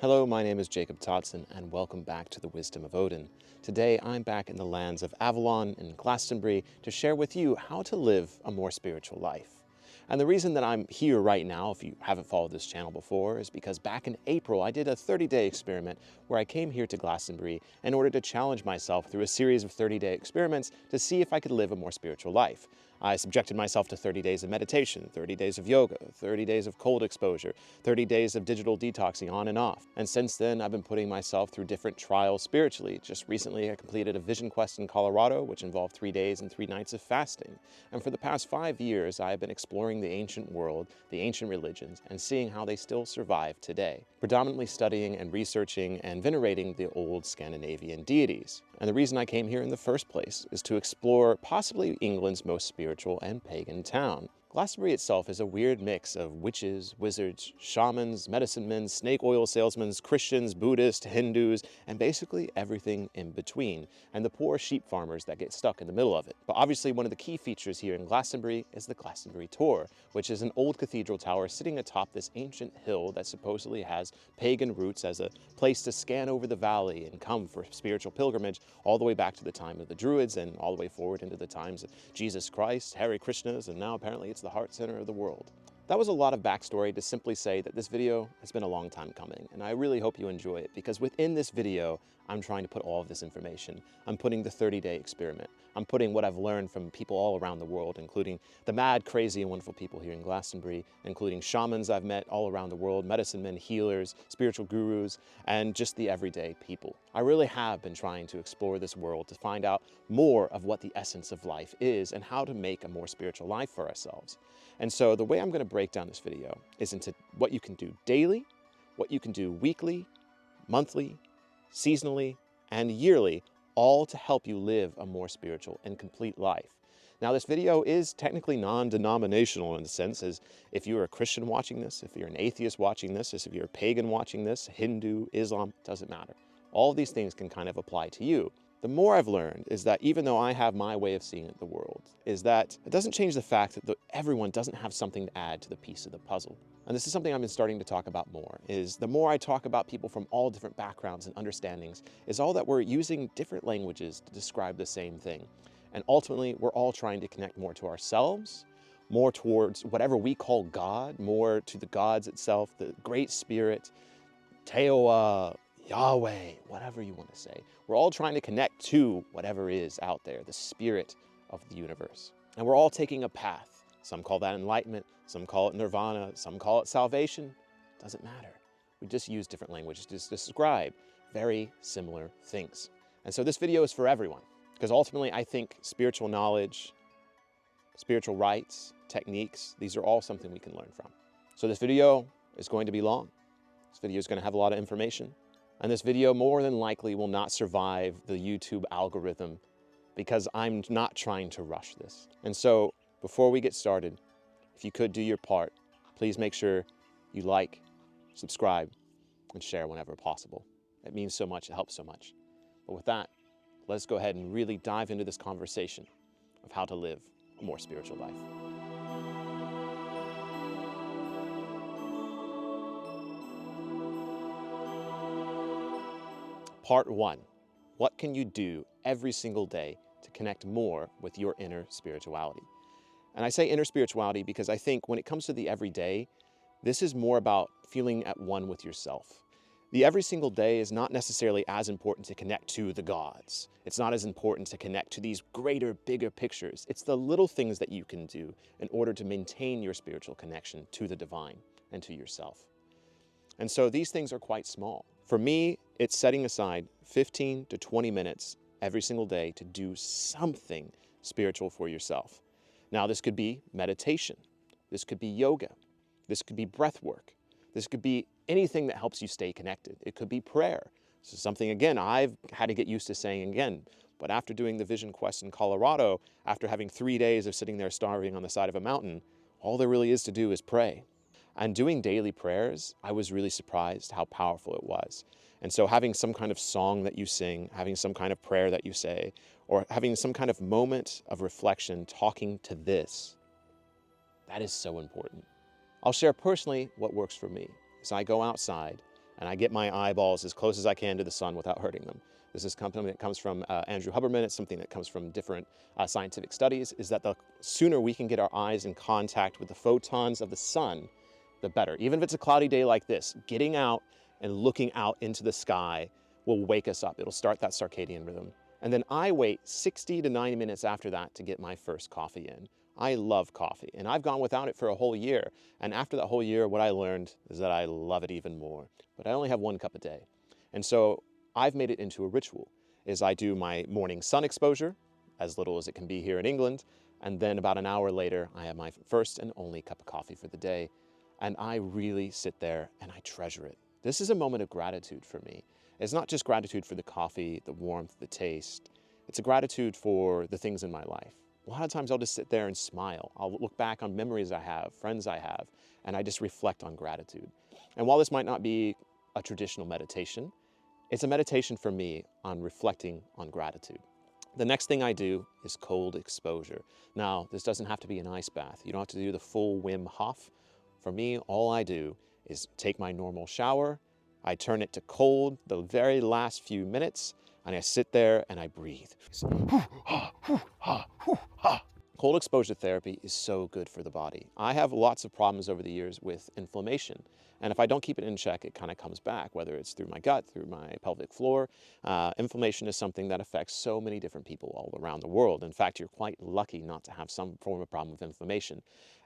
Hello, my name is Jacob Toddson, and welcome back to the Wisdom of Odin. Today, I'm back in the lands of Avalon and Glastonbury to share with you how to live a more spiritual life. And the reason that I'm here right now, if you haven't followed this channel before, is because back in April, I did a 30-day experiment where I came here to Glastonbury in order to challenge myself through a series of 30-day experiments to see if I could live a more spiritual life. I subjected myself to 30 days of meditation, 30 days of yoga, 30 days of cold exposure, 30 days of digital detoxing on and off. And since then, I've been putting myself through different trials spiritually. Just recently, I completed a vision quest in Colorado, which involved 3 days and 3 nights of fasting. And for the past 5 years, I have been exploring the ancient world, the ancient religions, and seeing how they still survive today. Predominantly studying and researching and venerating the old Scandinavian deities. And the reason I came here in the first place is to explore possibly England's most spiritual and pagan town. Glastonbury itself is a weird mix of witches, wizards, shamans, medicine men, snake oil salesmen, Christians, Buddhists, Hindus, and basically everything in between, and the poor sheep farmers that get stuck in the middle of it. But obviously one of the key features here in Glastonbury is the Glastonbury Tor, which is an old cathedral tower sitting atop this ancient hill that supposedly has pagan roots as a place to scan over the valley and come for spiritual pilgrimage all the way back to the time of the Druids and all the way forward into the times of Jesus Christ, Hare Krishnas, and now apparently it's the heart center of the world. That was a lot of backstory to simply say that this video has been a long time coming, and I really hope you enjoy it, because within this video, I'm trying to put all of this information. I'm putting the 30-day experiment. I'm putting what I've learned from people all around the world, including the mad, crazy, and wonderful people here in Glastonbury, including shamans I've met all around the world, medicine men, healers, spiritual gurus, and just the everyday people. I really have been trying to explore this world to find out more of what the essence of life is and how to make a more spiritual life for ourselves. And so the way I'm going to break down this video is into what you can do daily, what you can do weekly, monthly, seasonally, and yearly, all to help you live a more spiritual and complete life. Now, this video is technically non-denominational in the sense as if you're a Christian watching this, if you're an atheist watching this, if you're a pagan watching this, Hindu, Islam, doesn't matter. All of these things can kind of apply to you. The more I've learned is that even though I have my way of seeing the world, is that it doesn't change the fact that everyone doesn't have something to add to the piece of the puzzle. And this is something I've been starting to talk about more, is the more I talk about people from all different backgrounds and understandings, is all that we're using different languages to describe the same thing. And ultimately, we're all trying to connect more to ourselves, more towards whatever we call God, more to the gods itself, the Great Spirit, Teoa, Yahweh, whatever you want to say. We're all trying to connect to whatever is out there, the spirit of the universe. And we're all taking a path. Some call that enlightenment, some call it nirvana, some call it salvation. Doesn't matter. We just use different languages to describe very similar things. And so this video is for everyone, because ultimately I think spiritual knowledge, spiritual rites, techniques, these are all something we can learn from. So this video is going to be long. This video is going to have a lot of information. And this video more than likely will not survive the YouTube algorithm because I'm not trying to rush this. And so before we get started, if you could do your part, please make sure you like, subscribe, and share whenever possible. It means so much, it helps so much. But with that, let's go ahead and really dive into this conversation of how to live a more spiritual life. Part 1, what can you do every single day to connect more with your inner spirituality? And I say inner spirituality because I think when it comes to the everyday, this is more about feeling at one with yourself. The every single day is not necessarily as important to connect to the gods. It's not as important to connect to these greater, bigger pictures. It's the little things that you can do in order to maintain your spiritual connection to the divine and to yourself. And so these things are quite small. For me, it's setting aside 15 to 20 minutes every single day to do something spiritual for yourself. Now, this could be meditation. This could be yoga. This could be breath work. This could be anything that helps you stay connected. It could be prayer. This is something, again, I've had to get used to saying again. But after doing the vision quest in Colorado, after having 3 days of sitting there starving on the side of a mountain, all there really is to do is pray. And doing daily prayers, I was really surprised how powerful it was. And so having some kind of song that you sing, having some kind of prayer that you say, or having some kind of moment of reflection talking to this, that is so important. I'll share personally what works for me. Is I go outside and I get my eyeballs as close as I can to the sun without hurting them. This is something that comes from Andrew Huberman. It's something that comes from different scientific studies, is that the sooner we can get our eyes in contact with the photons of the sun, the better. Even if it's a cloudy day like this, getting out and looking out into the sky will wake us up. It'll start that circadian rhythm. And then I wait 60 to 90 minutes after that to get my first coffee in. I love coffee, and I've gone without it for a whole year. And after that whole year, what I learned is that I love it even more. But I only have 1 cup a day. And so I've made it into a ritual, is I do my morning sun exposure, as little as it can be here in England, and then about an hour later, I have my first and only cup of coffee for the day. And I really sit there and I treasure it. This is a moment of gratitude for me. It's not just gratitude for the coffee, the warmth, the taste. It's a gratitude for the things in my life. A lot of times I'll just sit there and smile. I'll look back on memories I have, friends I have, and I just reflect on gratitude. And while this might not be a traditional meditation, it's a meditation for me on reflecting on gratitude. The next thing I do is cold exposure. Now, this doesn't have to be an ice bath. You don't have to do the full Wim Hof. For me, all I do is take my normal shower, I turn it to cold the very last few minutes, and I sit there and I breathe. Cold exposure therapy is so good for the body. I have lots of problems over the years with inflammation. And if I don't keep it in check, it kind of comes back, whether it's through my gut, through my pelvic floor. Inflammation is something that affects so many different people all around the world. In fact, you're quite lucky not to have some form of problem with inflammation.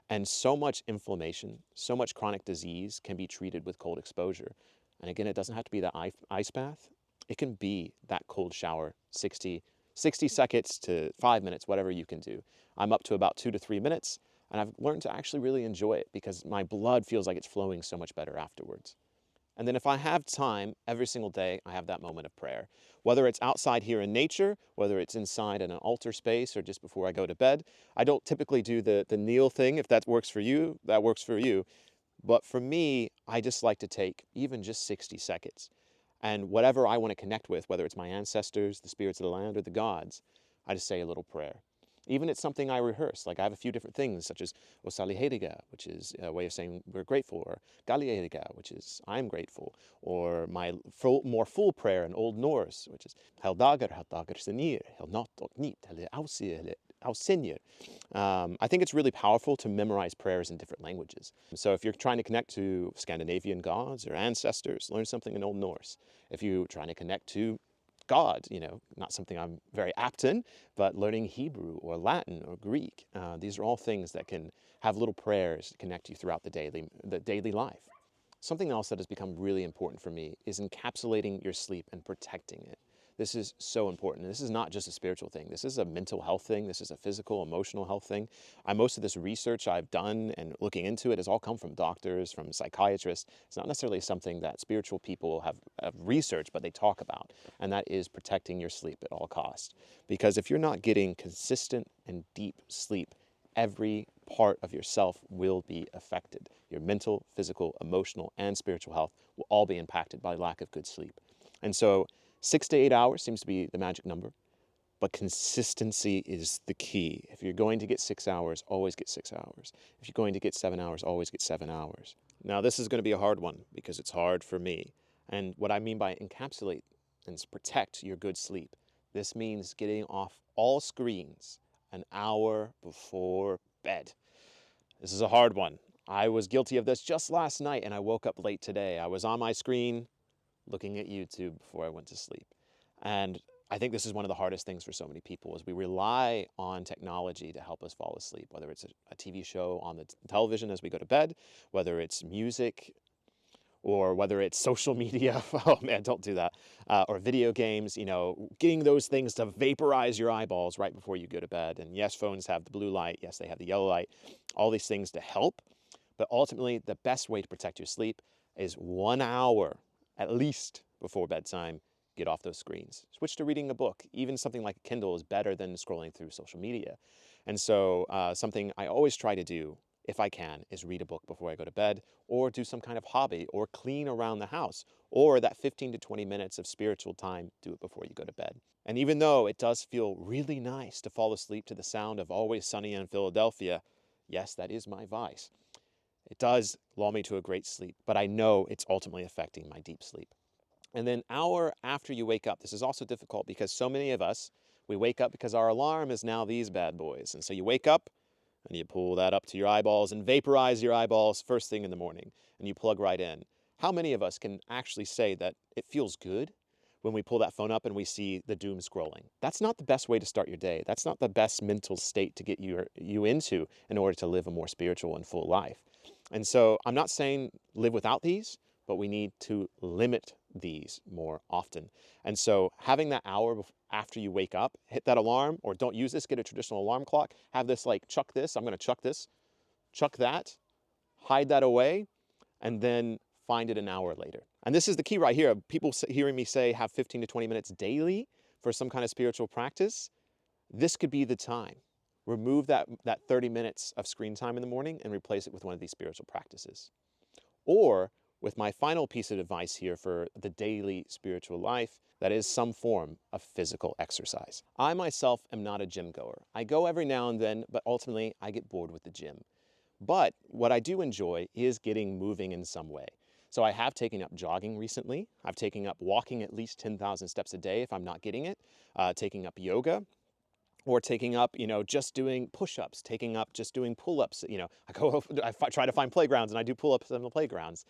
And so much inflammation, so much chronic disease can be treated with cold exposure. And again, it doesn't have to be that ice bath. It can be that cold shower, 60 seconds to 5 minutes, whatever you can do. I'm up to about 2 to 3 minutes, and I've learned to actually really enjoy it because my blood feels like it's flowing so much better afterwards. And then if I have time, every single day, I have that moment of prayer. Whether it's outside here in nature, whether it's inside in an altar space, or just before I go to bed. I don't typically do the kneel thing. If that works for you, that works for you. But for me, I just like to take even just 60 seconds. And whatever I want to connect with, whether it's my ancestors, the spirits of the land, or the gods, I just say a little prayer. Even it's something I rehearse, like I have a few different things, such as Osali Hediga, which is a way of saying we're grateful, or Gali Hediga, which is I'm grateful, or my more full prayer in Old Norse, which is Heldagar, Heldagar Senir, Helnot och Nit, Helle Ausinir. I think it's really powerful to memorize prayers in different languages. So if you're trying to connect to Scandinavian gods or ancestors, learn something in Old Norse. If you're trying to connect to God, not something I'm very apt in, but learning Hebrew or Latin or Greek. These are all things that can have little prayers to connect you throughout the daily life. Something else that has become really important for me is encapsulating your sleep and protecting it. This is so important. And this is not just a spiritual thing. This is a mental health thing. This is a physical, emotional health thing. Most of this research I've done and looking into it has all come from doctors, from psychiatrists. It's not necessarily something that spiritual people have researched, but they talk about. And that is protecting your sleep at all costs. Because if you're not getting consistent and deep sleep, every part of yourself will be affected. Your mental, physical, emotional, and spiritual health will all be impacted by lack of good sleep. And so 6 to 8 hours seems to be the magic number, but consistency is the key. If you're going to get 6 hours, always get 6 hours. If you're going to get 7 hours, always get 7 hours. Now, this is going to be a hard one because it's hard for me. And what I mean by encapsulate and protect your good sleep, this means getting off all screens an hour before bed. This is a hard one. I was guilty of this just last night, and I woke up late today. I was on my screen looking at YouTube before I went to sleep. And I think this is one of the hardest things for so many people is we rely on technology to help us fall asleep, whether it's a TV show on the television as we go to bed, whether it's music, or whether it's social media. Oh man, don't do that. Or video games, getting those things to vaporize your eyeballs right before you go to bed. And yes, phones have the blue light. Yes, they have the yellow light. All these things to help. But ultimately, the best way to protect your sleep is 1 hour at least before bedtime. Get off those screens. Switch to reading a book. Even something like a Kindle is better than scrolling through social media. And so something I always try to do, if I can, is read a book before I go to bed, or do some kind of hobby, or clean around the house, or that 15 to 20 minutes of spiritual time, do it before you go to bed. And even though it does feel really nice to fall asleep to the sound of Always Sunny in Philadelphia, yes, that is my vice. It does lull me to a great sleep, but I know it's ultimately affecting my deep sleep. And then hour after you wake up, this is also difficult because so many of us, we wake up because our alarm is now these bad boys. And so you wake up and you pull that up to your eyeballs and vaporize your eyeballs first thing in the morning and you plug right in. How many of us can actually say that it feels good when we pull that phone up and we see the doom scrolling? That's not the best way to start your day. That's not the best mental state to get you into in order to live a more spiritual and full life. And so I'm not saying live without these, but we need to limit these more often. And so having that hour after you wake up, hit that alarm, or don't use this, get a traditional alarm clock, have this like chuck this, I'm going to chuck this, chuck that, hide that away, and then find it an hour later. And this is the key right here. People hearing me say have 15 to 20 minutes daily for some kind of spiritual practice. This could be the time. Remove that 30 minutes of screen time in the morning and replace it with one of these spiritual practices. Or with my final piece of advice here for the daily spiritual life, that is some form of physical exercise. I myself am not a gym goer. I go every now and then, but ultimately I get bored with the gym. But what I do enjoy is getting moving in some way. So I have taken up jogging recently. I've taken up walking at least 10,000 steps a day if I'm not getting it, taking up yoga, or taking up, just doing push-ups, taking up just doing pull-ups. I try to find playgrounds and I do pull-ups on the playgrounds,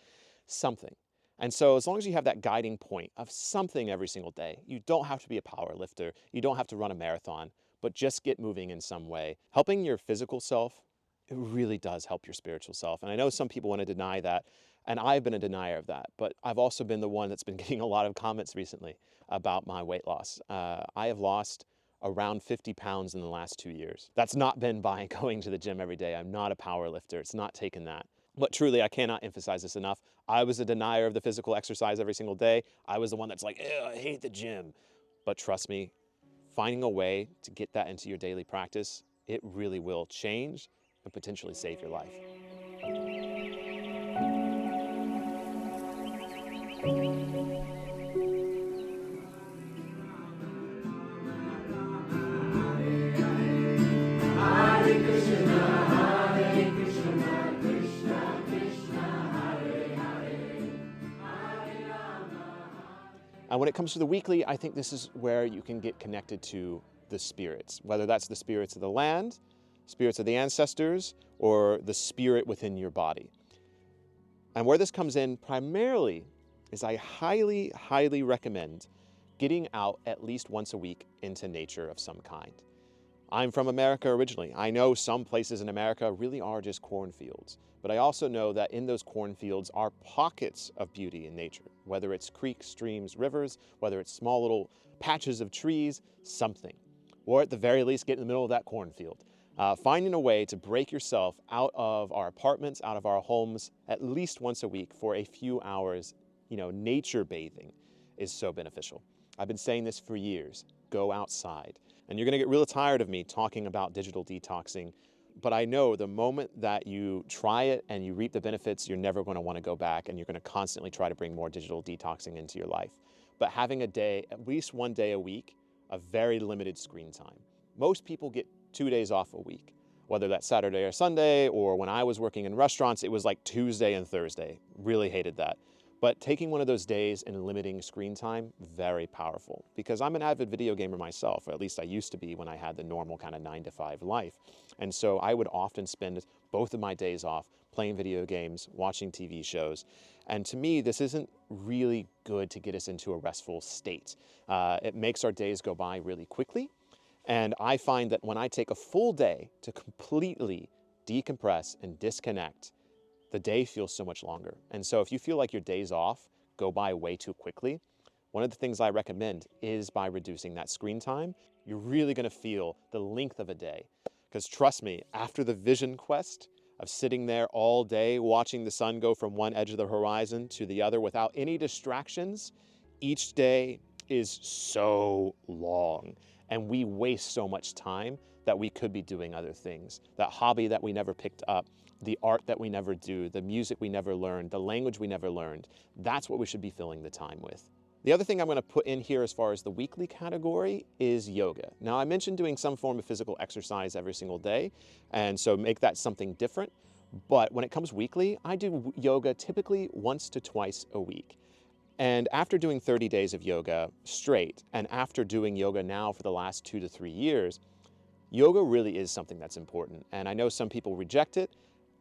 something. And so as long as you have that guiding point of something every single day, you don't have to be a power lifter, you don't have to run a marathon, but just get moving in some way. Helping your physical self, it really does help your spiritual self. And I know some people want to deny that, and I've been a denier of that, but I've also been the one that's been getting a lot of comments recently about my weight loss. I have lost around 50 pounds in the last 2 years. That's not been by going to the gym every day. I'm not a power lifter. It's not taken that. But truly, I cannot emphasize this enough. I was a denier of the physical exercise every single day. I was the one that's like, ew, I hate the gym. But trust me, finding a way to get that into your daily practice, it really will change and potentially save your life. And when it comes to the weekly, I think this is where you can get connected to the spirits, whether that's the spirits of the land, spirits of the ancestors, or the spirit within your body. And where this comes in primarily is I highly, highly recommend getting out at least once a week into nature of some kind. I'm from America originally. I know some places in America really are just cornfields, but I also know that in those cornfields are pockets of beauty in nature, whether it's creeks, streams, rivers, whether it's small little patches of trees, something. Or at the very least, get in the middle of that cornfield. Finding a way to break yourself out of our apartments, out of our homes, at least once a week for a few hours, nature bathing is so beneficial. I've been saying this for years. Go outside. And you're going to get real tired of me talking about digital detoxing, but I know the moment that you try it and you reap the benefits, you're never going to want to go back, and you're going to constantly try to bring more digital detoxing into your life. But having a day, at least one day a week, of very limited screen time. Most people get 2 days off a week, whether that's Saturday or Sunday, or when I was working in restaurants, it was like Tuesday and Thursday. Really hated that. But taking one of those days and limiting screen time, very powerful. Because I'm an avid video gamer myself, or at least I used to be when I had the normal kind of 9-to-5 life. And so I would often spend both of my days off playing video games, watching TV shows. And to me, this isn't really good to get us into a restful state. It makes our days go by really quickly. And I find that when I take a full day to completely decompress and disconnect, the day feels so much longer. And so if you feel like your days off go by way too quickly, one of the things I recommend is by reducing that screen time, you're really gonna feel the length of a day. Because trust me, after the vision quest of sitting there all day, watching the sun go from one edge of the horizon to the other without any distractions, each day is so long. And we waste so much time that we could be doing other things. That hobby that we never picked up, the art that we never do, the music we never learned, the language we never learned, that's what we should be filling the time with. The other thing I'm going to put in here as far as the weekly category is yoga. Now, I mentioned doing some form of physical exercise every single day, and so make that something different. But when it comes weekly, I do yoga typically once to twice a week. And after doing 30 days of yoga straight, and after doing yoga now for the last 2 to 3 years, yoga really is something that's important. And I know some people reject it.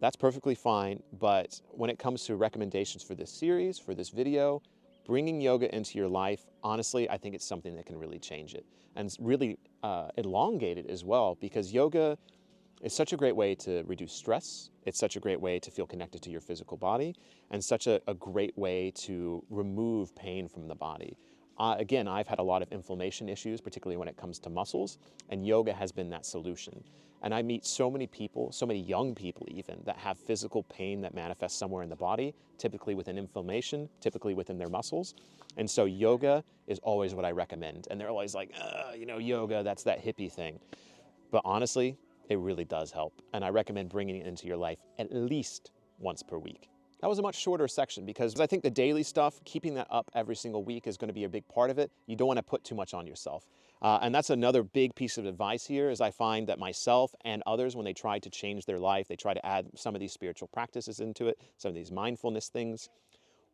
That's perfectly fine. But when it comes to recommendations for this series, for this video, bringing yoga into your life, honestly, I think it's something that can really change it and really elongate it as well, because yoga is such a great way to reduce stress. It's such a great way to feel connected to your physical body, and such a great way to remove pain from the body. Again, I've had a lot of inflammation issues, particularly when it comes to muscles, and yoga has been that solution. And I meet so many people, so many young people even, that have physical pain that manifests somewhere in the body, typically within inflammation, typically within their muscles. And so yoga is always what I recommend. And they're always like, yoga, that's that hippie thing. But honestly, it really does help. And I recommend bringing it into your life at least once per week. That was a much shorter section because I think the daily stuff, keeping that up every single week is going to be a big part of it. You don't want to put too much on yourself. And that's another big piece of advice here, is I find that myself and others, when they try to change their life, they try to add some of these spiritual practices into it, some of these mindfulness things.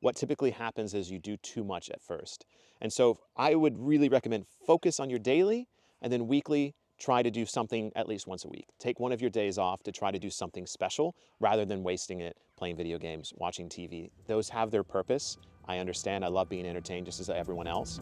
What typically happens is you do too much at first. And so I would really recommend focus on your daily, and then weekly, try to do something at least once a week. Take one of your days off to try to do something special rather than wasting it playing video games, watching TV. Those have their purpose. I understand. I love being entertained just as everyone else.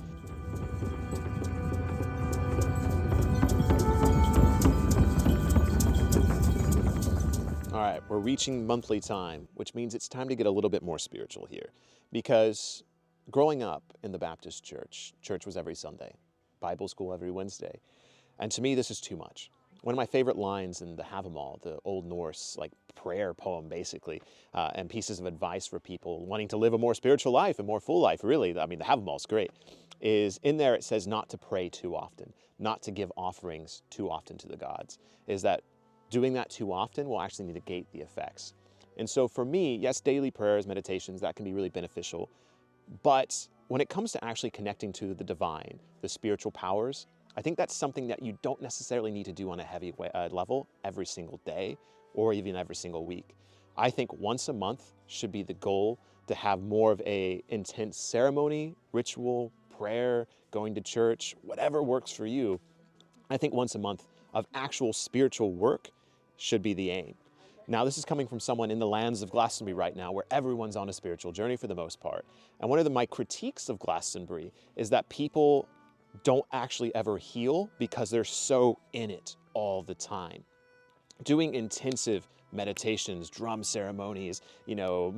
All right, we're reaching monthly time, which means it's time to get a little bit more spiritual here. Because growing up in the Baptist church, church was every Sunday, Bible school every Wednesday. And to me, this is too much. One of my favorite lines in the Havamal, the Old Norse prayer poem, basically, and pieces of advice for people wanting to live a more spiritual life, a more full life, really. I mean, the Havamal is great. Is in there, it says not to pray too often, not to give offerings too often to the gods. Is that doing that too often will actually negate the effects. And so for me, yes, daily prayers, meditations, that can be really beneficial. But when it comes to actually connecting to the divine, the spiritual powers, I think that's something that you don't necessarily need to do on a heavy level every single day or even every single week. I think once a month should be the goal, to have more of a intense ceremony, ritual, prayer, going to church, whatever works for you. I think once a month of actual spiritual work should be the aim. Now, this is coming from someone in the lands of Glastonbury right now, where everyone's on a spiritual journey for the most part. And one of my critiques of Glastonbury is that people don't actually ever heal because they're so in it all the time. Doing intensive meditations, drum ceremonies,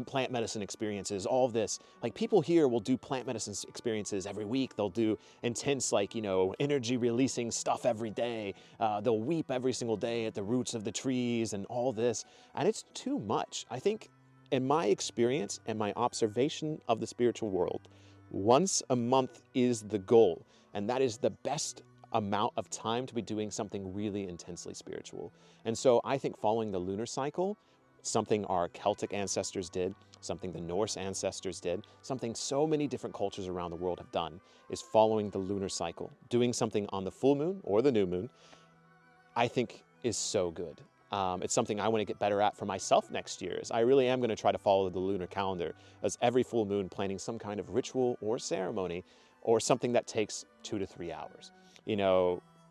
plant medicine experiences, all of this. People here will do plant medicine experiences every week. They'll do intense, energy releasing stuff every day. They'll weep every single day at the roots of the trees and all this. And it's too much. I think in my experience and my observation of the spiritual world, once a month is the goal. And that is the best amount of time to be doing something really intensely spiritual. And so I think following the lunar cycle, something our Celtic ancestors did, something the Norse ancestors did, something so many different cultures around the world have done, is following the lunar cycle. Doing something on the full moon or the new moon, I think is so good. It's something I want to get better at for myself next year. I really am going to try to follow the lunar calendar, as every full moon planning some kind of ritual or ceremony or something that takes 2 to 3 hours.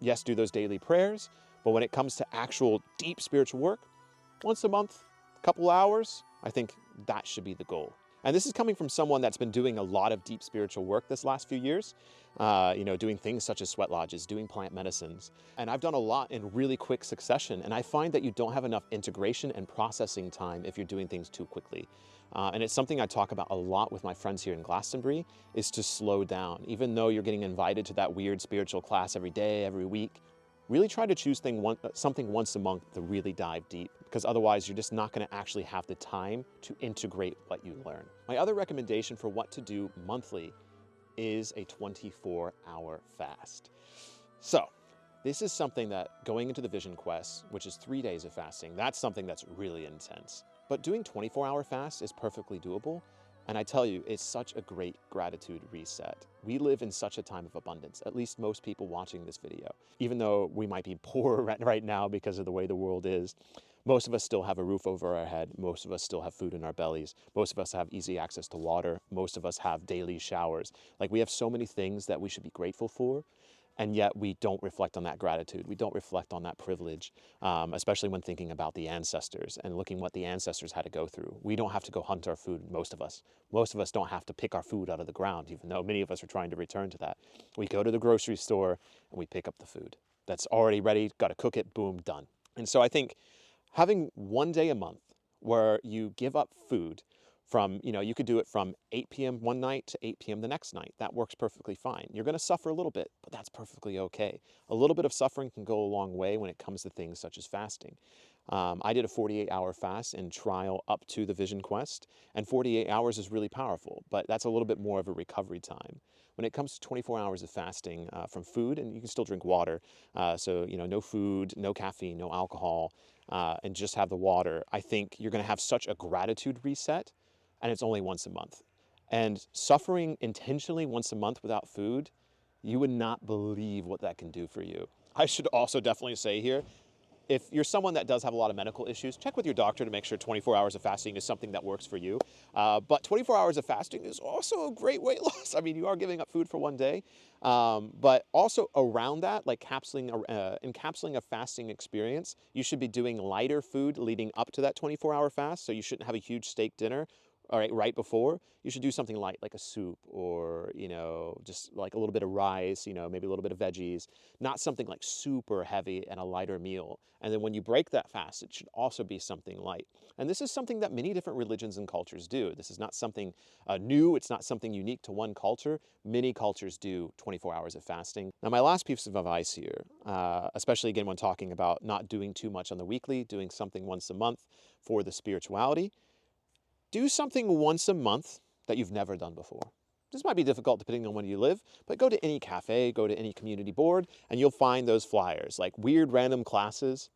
Yes, do those daily prayers, but when it comes to actual deep spiritual work, once a month, a couple hours, I think that should be the goal. And this is coming from someone that's been doing a lot of deep spiritual work this last few years, doing things such as sweat lodges, doing plant medicines. And I've done a lot in really quick succession, and I find that you don't have enough integration and processing time if you're doing things too quickly. And it's something I talk about a lot with my friends here in Glastonbury, is to slow down. Even though you're getting invited to that weird spiritual class every day, every week, really try to choose something once a month to really dive deep, because otherwise you're just not going to actually have the time to integrate what you learn. My other recommendation for what to do monthly is a 24-hour fast. So this is something that, going into the Vision Quest, which is 3 days of fasting, that's something that's really intense. But doing 24-hour fasts is perfectly doable. And I tell you, it's such a great gratitude reset. We live in such a time of abundance, at least most people watching this video, even though we might be poor right now because of the way the world is. Most of us still have a roof over our head. Most of us still have food in our bellies. Most of us have easy access to water. Most of us have daily showers. Like, we have so many things that we should be grateful for, and yet we don't reflect on that gratitude. We don't reflect on that privilege, especially when thinking about the ancestors and looking what the ancestors had to go through. We don't have to go hunt our food, most of us. Most of us don't have to pick our food out of the ground, even though many of us are trying to return to that. We go to the grocery store and we pick up the food that's already ready, got to cook it, boom, done. And so I think having one day a month where you give up food from, you could do it from 8 p.m. one night to 8 p.m. the next night. That works perfectly fine. You're going to suffer a little bit, but that's perfectly okay. A little bit of suffering can go a long way when it comes to things such as fasting. I did a 48-hour fast and trial up to the Vision Quest, and 48 hours is really powerful, but that's a little bit more of a recovery time. When it comes to 24 hours of fasting from food, and you can still drink water, so no food, no caffeine, no alcohol, and just have the water, I think you're going to have such a gratitude reset, and it's only once a month. And suffering intentionally once a month without food, you would not believe what that can do for you. I should also definitely say here, if you're someone that does have a lot of medical issues, check with your doctor to make sure 24 hours of fasting is something that works for you. But 24 hours of fasting is also a great weight loss. I mean, you are giving up food for one day, but also around that, like encapsulating a fasting experience, you should be doing lighter food leading up to that 24-hour fast. So you shouldn't have a huge steak dinner. All right before. You should do something light, like a soup, or just like a little bit of rice, maybe a little bit of veggies, not something like super heavy and a lighter meal. And then when you break that fast, it should also be something light. And this is something that many different religions and cultures do. This is not something new. It's not something unique to one culture. Many cultures do 24 hours of fasting. Now, my last piece of advice here, especially again when talking about not doing too much on the weekly, doing something once a month for the spirituality. Do something once a month that you've never done before. This might be difficult depending on where you live, but go to any cafe, go to any community board, and you'll find those flyers, like weird random classes.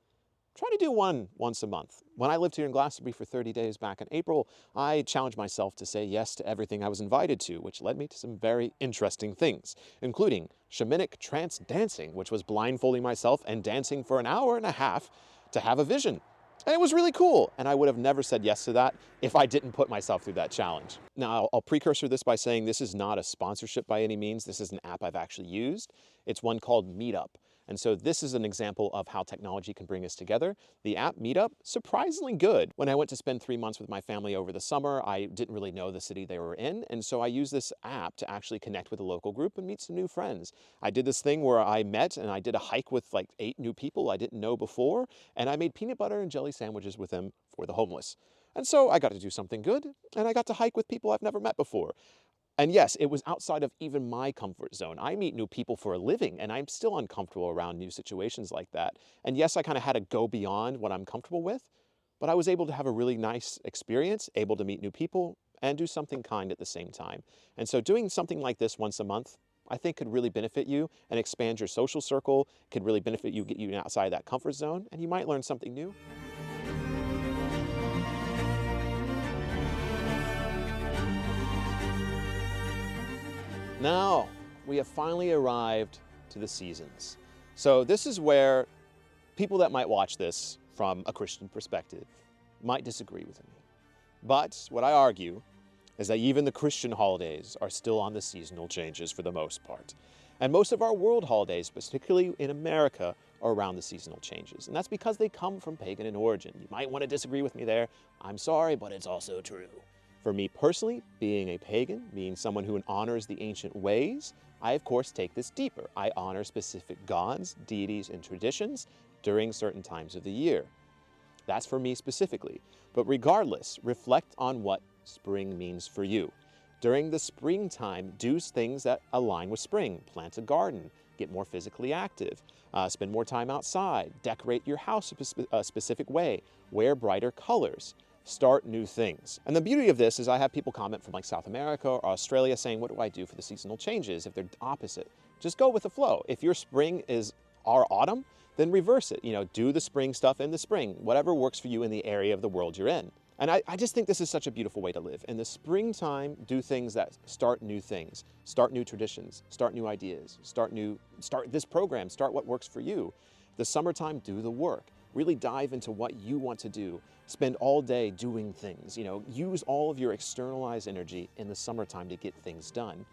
Try to do one once a month. When I lived here in Glastonbury for 30 days back in April, I challenged myself to say yes to everything I was invited to, which led me to some very interesting things, including shamanic trance dancing, which was blindfolding myself and dancing for an hour and a half to have a vision. And it was really cool, and I would have never said yes to that if I didn't put myself through that challenge. Now, I'll precursor this by saying this is not a sponsorship by any means. This is an app I've actually used. It's one called Meetup. And so this is an example of how technology can bring us together. The app Meetup, surprisingly good. When I went to spend 3 months with my family over the summer, I didn't really know the city they were in. And so I used this app to actually connect with a local group and meet some new friends. I did this thing where I met and I did a hike with like 8 new people I didn't know before. And I made peanut butter and jelly sandwiches with them for the homeless. And so I got to do something good, and I got to hike with people I've never met before. And yes, it was outside of even my comfort zone. I meet new people for a living, and I'm still uncomfortable around new situations like that. And yes, I kind of had to go beyond what I'm comfortable with, but I was able to have a really nice experience, able to meet new people, and do something kind at the same time. And so doing something like this once a month, I think could really benefit you and expand your social circle, could really benefit you, get you outside that comfort zone, and you might learn something new. Now, we have finally arrived to the seasons. So this is where people that might watch this from a Christian perspective might disagree with me. But what I argue is that even the Christian holidays are still on the seasonal changes for the most part. And most of our world holidays, particularly in America, are around the seasonal changes. And that's because they come from pagan in origin. You might want to disagree with me there. I'm sorry, but it's also true. For me personally, being a pagan, being someone who honors the ancient ways, I of course take this deeper. I honor specific gods, deities, and traditions during certain times of the year. That's for me specifically. But regardless, reflect on what spring means for you. During the springtime, do things that align with spring. Plant a garden, get more physically active, spend more time outside, decorate your house a specific way, wear brighter colors. Start new things. And the beauty of this is I have people comment from like South America or Australia saying, what do I do for the seasonal changes if they're opposite? Just go with the flow. If your spring is our autumn, then reverse it. Do the spring stuff in the spring, whatever works for you in the area of the world you're in. And I just think this is such a beautiful way to live. In the springtime, do things that start new things, start new traditions, start new ideas, start this program, start what works for you. The summertime, do the work. Really dive into what you want to do. Spend all day doing things, use all of your externalized energy in the summertime to get things done.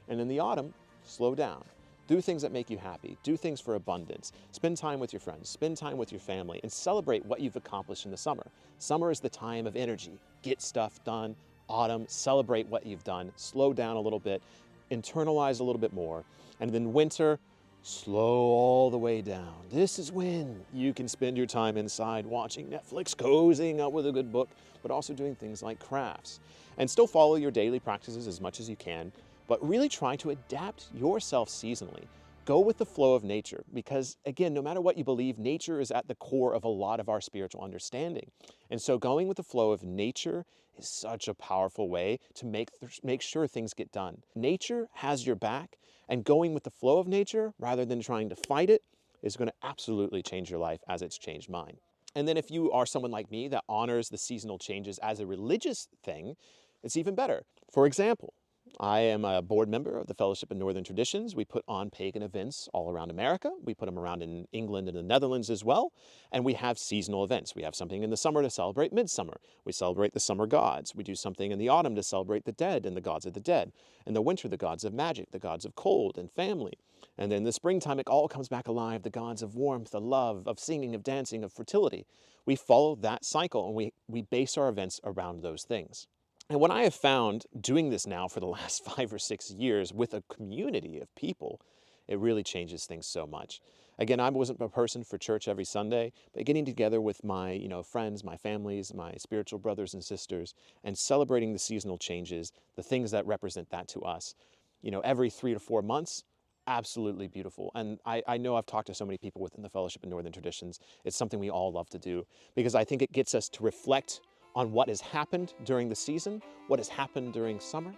And in the autumn, slow down. Do things that make you happy. Do things for abundance. Spend time with your friends. Spend time with your family and celebrate what you've accomplished in the summer. Summer is the time of energy. Get stuff done. Autumn, celebrate what you've done. Slow down a little bit. Internalize a little bit more. And then winter, slow all the way down. This is when you can spend your time inside watching Netflix, cozying up with a good book, but also doing things like crafts. And still follow your daily practices as much as you can, but really try to adapt yourself seasonally. Go with the flow of nature because, again, no matter what you believe, nature is at the core of a lot of our spiritual understanding. And so going with the flow of nature is such a powerful way to make sure things get done. Nature has your back, and going with the flow of nature rather than trying to fight it is going to absolutely change your life as it's changed mine. And then if you are someone like me that honors the seasonal changes as a religious thing, it's even better. For example, I am a board member of the Fellowship of Northern Traditions. We put on pagan events all around America. We put them around in England and the Netherlands as well. And we have seasonal events. We have something in the summer to celebrate midsummer. We celebrate the summer gods. We do something in the autumn to celebrate the dead and the gods of the dead. In the winter, the gods of magic, the gods of cold and family. And then in the springtime, it all comes back alive, the gods of warmth, of love, of singing, of dancing, of fertility. We follow that cycle and we base our events around those things. And what I have found doing this now for the last 5 or 6 years with a community of people, it really changes things so much. Again, I wasn't a person for church every Sunday, but getting together with my friends, my families, my spiritual brothers and sisters, and celebrating the seasonal changes, the things that represent that to us, every 3 to 4 months, absolutely beautiful. And I know I've talked to so many people within the Fellowship of Northern Traditions. It's something we all love to do because I think it gets us to reflect on what has happened during the season, what has happened during summer,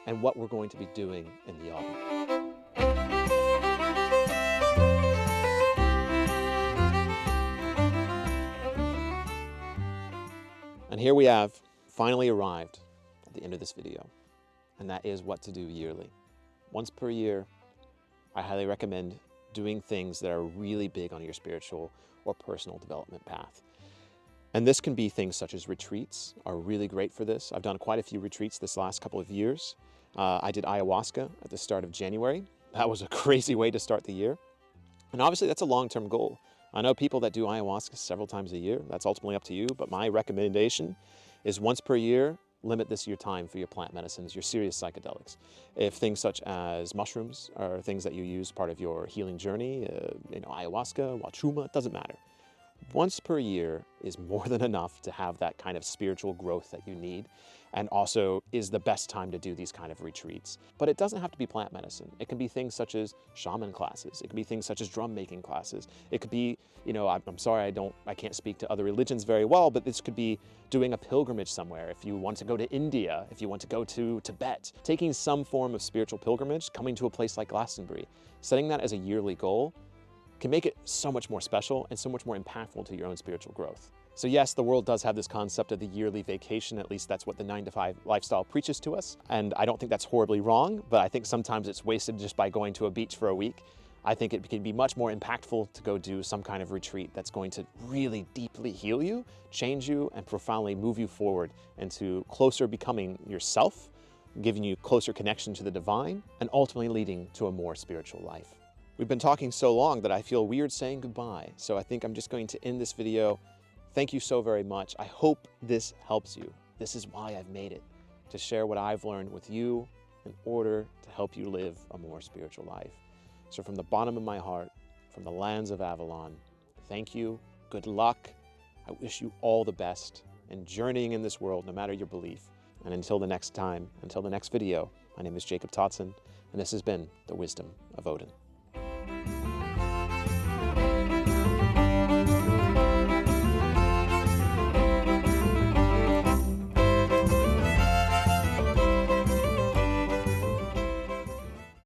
and what we're going to be doing in the autumn. And here we have finally arrived at the end of this video, and that is what to do yearly. Once per year, I highly recommend doing things that are really big on your spiritual or personal development path. And this can be things such as retreats are really great for this. I've done quite a few retreats this last couple of years. I did ayahuasca at the start of January. That was a crazy way to start the year. And obviously that's a long-term goal. I know people that do ayahuasca several times a year. That's ultimately up to you, but my recommendation is once per year, limit this your time for your plant medicines, your serious psychedelics. If things such as mushrooms are things that you use part of your healing journey, ayahuasca, wachuma, it doesn't matter. Once per year is more than enough to have that kind of spiritual growth that you need, and also is the best time to do these kind of retreats. But it doesn't have to be plant medicine. It can be things such as shaman classes. It can be things such as drum making classes. It could be, I'm sorry, I can't speak to other religions very well, but this could be doing a pilgrimage somewhere. If you want to go to India, if you want to go to Tibet, taking some form of spiritual pilgrimage, coming to a place like Glastonbury, setting that as a yearly goal can make it so much more special and so much more impactful to your own spiritual growth. So yes, the world does have this concept of the yearly vacation. At least that's what the 9-to-5 lifestyle preaches to us. And I don't think that's horribly wrong, but I think sometimes it's wasted just by going to a beach for a week. I think it can be much more impactful to go do some kind of retreat that's going to really deeply heal you, change you, and profoundly move you forward into closer becoming yourself, giving you closer connection to the divine, and ultimately leading to a more spiritual life. We've been talking so long that I feel weird saying goodbye, so I think I'm just going to end this video. Thank you so very much. I hope this helps you. This is why I've made it, to share what I've learned with you in order to help you live a more spiritual life. So from the bottom of my heart, from the lands of Avalon, thank you, good luck. I wish you all the best in journeying in this world, no matter your belief. And until the next time, until the next video, my name is Jacob Toddson, and this has been the Wisdom of Odin.